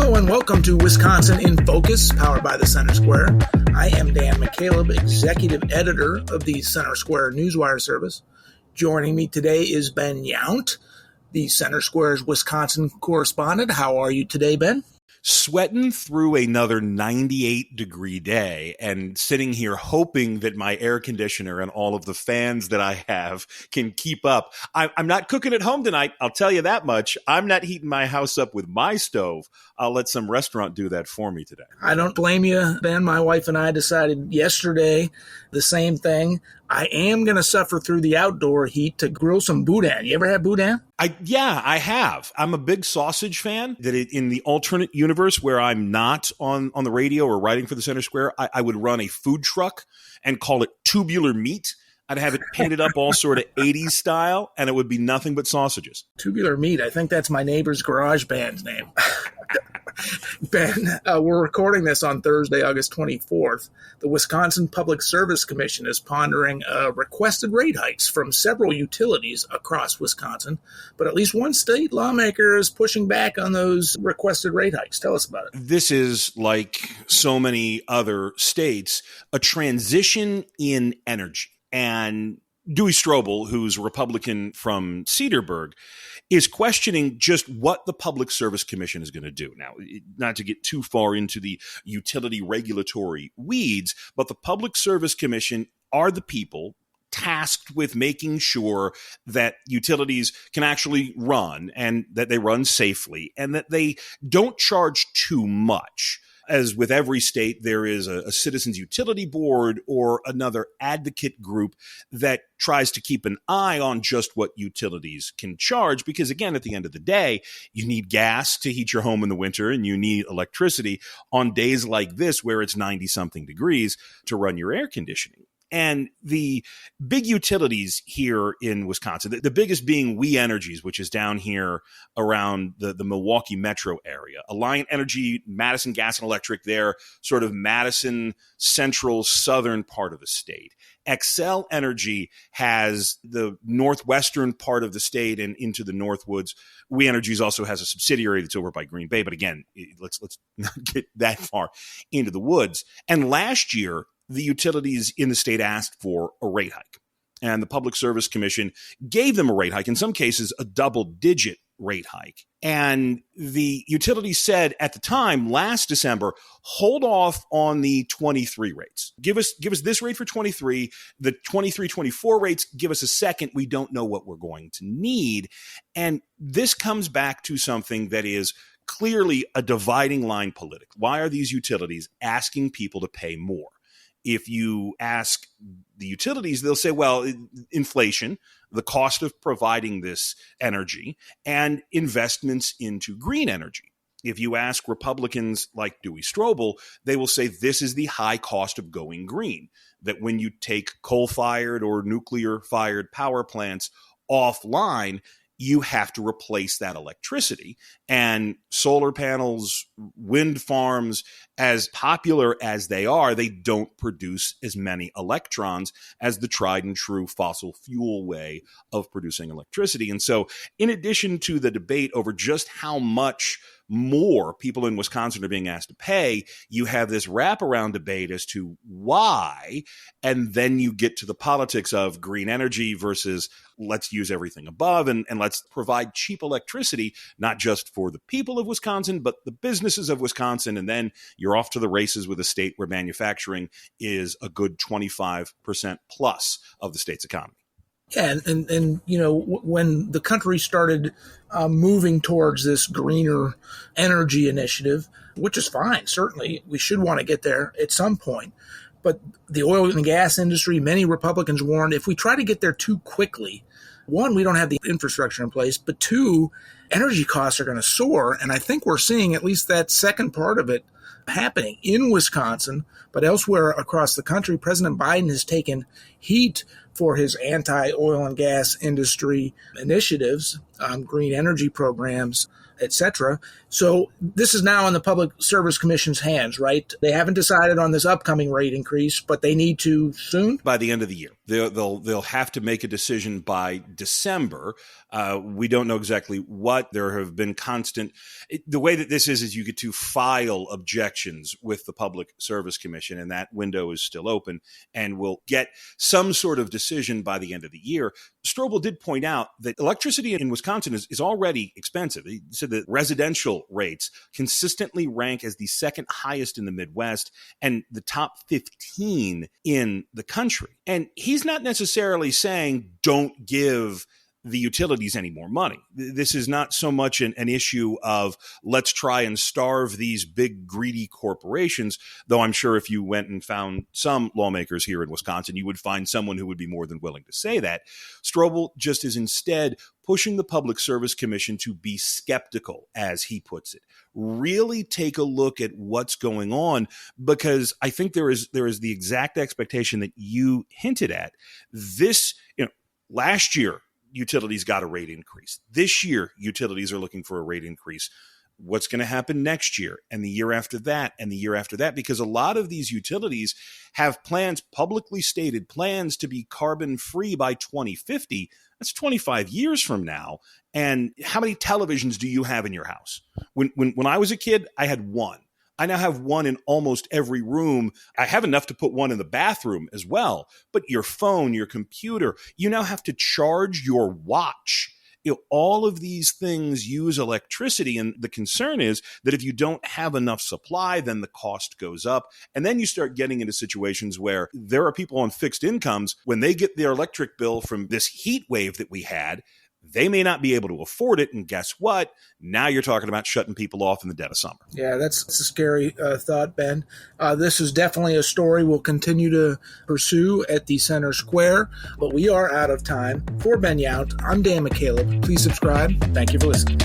Hello and welcome to Wisconsin in Focus, powered by the Center Square. I am Dan McCaleb, executive editor of the Center Square Newswire service. Joining me today is Ben Yount, the Center Square's Wisconsin correspondent. How are you today, Ben? Sweating through another 98-degree day and sitting here hoping that my air conditioner and all of the fans that I have can keep up. I'm not cooking at home tonight, I'll tell you that much. I'm not heating my house up with my stove. I'll let some restaurant do that for me today. I don't blame you, Ben. My wife and I decided yesterday the same thing. I am going to suffer through the outdoor heat to grill some boudin. You ever had boudin? Yeah, I have. I'm a big sausage fan. That in the alternate universe where I'm not on the radio or writing for the Center Square, I would run a food truck and call it Tubular Meat. I'd have it painted up all sort of 80s style, and it would be nothing but sausages. Tubular Meat. I think that's my neighbor's garage band's name. Ben, we're recording this on Thursday, August 24th. The Wisconsin Public Service Commission is pondering requested rate hikes from several utilities across Wisconsin, but at least one state lawmaker is pushing back on those requested rate hikes. Tell us about it. This is, like so many other states, a transition in energy. And Dewey Strobel, who's a Republican from Cedarburg, is questioning just what the Public Service Commission is going to do. Now, not to get too far into the utility regulatory weeds, but the Public Service Commission are the people tasked with making sure that utilities can actually run and that they run safely and that they don't charge too much. As with every state, there is a citizens utility board or another advocate group that tries to keep an eye on just what utilities can charge. Because again, at the end of the day, you need gas to heat your home in the winter and you need electricity on days like this where it's 90-something degrees to run your air conditioning. And the big utilities here in Wisconsin, the biggest being We Energies, which is down here around the Milwaukee metro area. Alliant Energy, Madison Gas and Electric, they're sort of Madison central southern part of the state. Xcel Energy has the northwestern part of the state and into the Northwoods. We Energies also has a subsidiary that's over by Green Bay. But again, let's not get that far into the woods. And last year, the utilities in the state asked for a rate hike, and the Public Service Commission gave them a rate hike, in some cases a double-digit rate hike. And the utilities said at the time, last December, hold off on the 23 rates. Give us this rate for 23. The 23-24 rates, give us a second. We don't know what we're going to need. And this comes back to something that is clearly a dividing line politically. Why are these utilities asking people to pay more? If you ask the utilities, they'll say, well, inflation, the cost of providing this energy, and investments into green energy. If you ask Republicans like Dewey Strobel, they will say this is the high cost of going green, that when you take coal-fired or nuclear-fired power plants offline, you have to replace that electricity. And solar panels, wind farms, as popular as they are, they don't produce as many electrons as the tried and true fossil fuel way of producing electricity. And so in addition to the debate over just how much more people in Wisconsin are being asked to pay, you have this wraparound debate as to why, and then you get to the politics of green energy versus let's use everything above and let's provide cheap electricity, not just for the people of Wisconsin, but the businesses of Wisconsin. And then you're off to the races with a state where manufacturing is a good 25% plus of the state's economy. Yeah, and you know, when the country started moving towards this greener energy initiative, which is fine, certainly we should want to get there at some point. But the oil and gas industry, many Republicans warned, if we try to get there too quickly, one, we don't have the infrastructure in place, but two, energy costs are going to soar. And I think we're seeing at least that second part of it happening in Wisconsin, but elsewhere across the country. President Biden has taken heat for his anti-oil and gas industry initiatives, green energy programs. etc. So this is now in the Public Service Commission's hands, right? They haven't decided on this upcoming rate increase, but they need to soon. By the end of the year, they'll have to make a decision by December. We don't know exactly what. There have been the way that this is you get to file objections with the Public Service Commission, and that window is still open, and we'll get some sort of decision by the end of the year. Strobel did point out that electricity in Wisconsin is already expensive. He said that residential rates consistently rank as the second highest in the Midwest and the top 15 in the country. And he's not necessarily saying don't give the utilities any more money. This is not so much an issue of let's try and starve these big greedy corporations, though I'm sure if you went and found some lawmakers here in Wisconsin, you would find someone who would be more than willing to say that. Strobel just is instead pushing the Public Service Commission to be skeptical, as he puts it. Really take a look at what's going on, because I think there is the exact expectation that you hinted at. This, last year, utilities got a rate increase. This year, utilities are looking for a rate increase. What's going to happen next year and the year after that and the year after that? Because a lot of these utilities have plans, publicly stated plans, to be carbon free by 2050. That's 25 years from now. And how many televisions do you have in your house? When I was a kid, I had one. I now have one in almost every room. I have enough to put one in the bathroom as well. But your phone, your computer, you now have to charge your watch. All of these things use electricity. And the concern is that if you don't have enough supply, then the cost goes up. And then you start getting into situations where there are people on fixed incomes, when they get their electric bill from this heat wave that we had, they may not be able to afford it. And guess what? Now you're talking about shutting people off in the dead of summer. Yeah, that's a scary thought, Ben. This is definitely a story we'll continue to pursue at the Center Square, but we are out of time. For Ben Yount, I'm Dan McCaleb. Please subscribe. Thank you for listening.